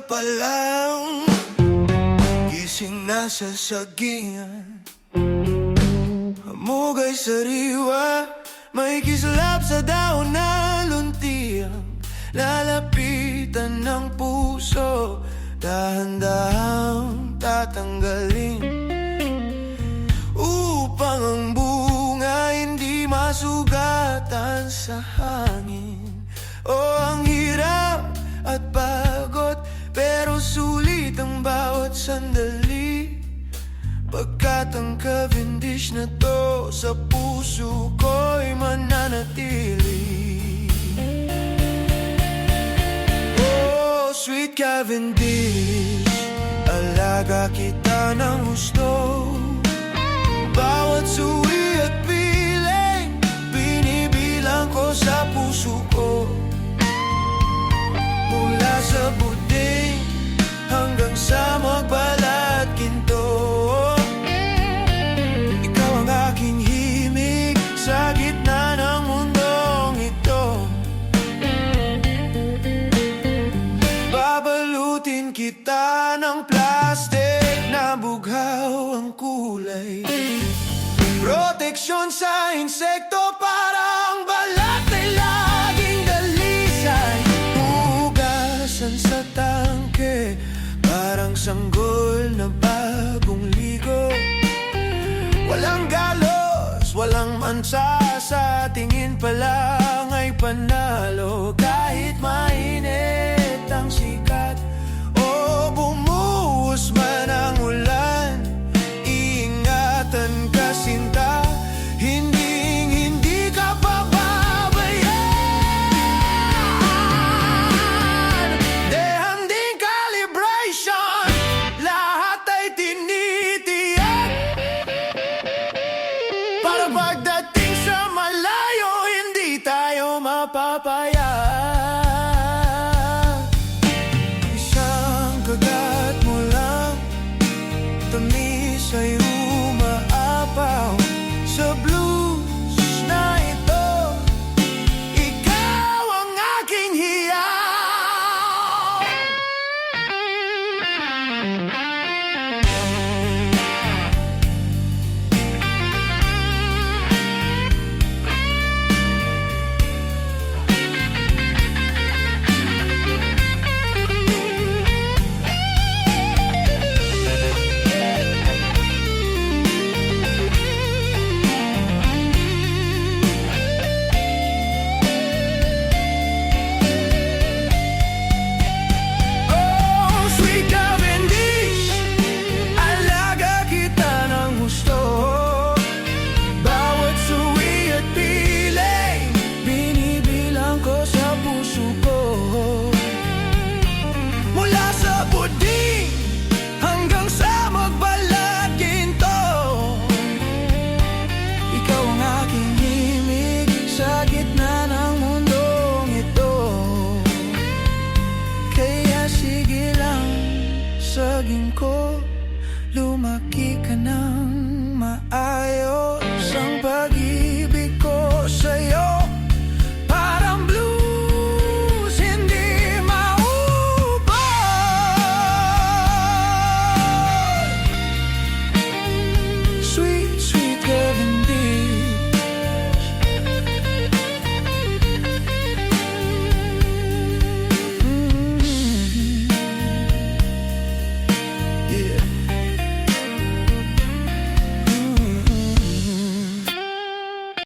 pa lang, gising na sa sagingan, hamugay sariwa, may kislap sa daon na luntiang lalapitan ng puso, dahan-dahang tatanggalin upang ang bunga hindi masugatan sa hangin. Oh, ang hirap at pagod, pero sulit ang bawat sandali, pagkat ang Cavendish na to sa puso ko'y mananatili. Oh, sweet Cavendish, alaga kita ng gusto. Bawat suwi at piling, binibilang ko sa puso ko. Mula sa buding hanggang sa magbalat ginto, ikaw ang aking himig sa gitna ng mundong ito. Babalutin kita ng plastic na bughaw ang kulay, proteksyon sa insekto para ang balat ay laging dalisay. Hugasan sa tangke, parang sanggol na bagong ligo. Walang galos, walang mansa sa tingin pala.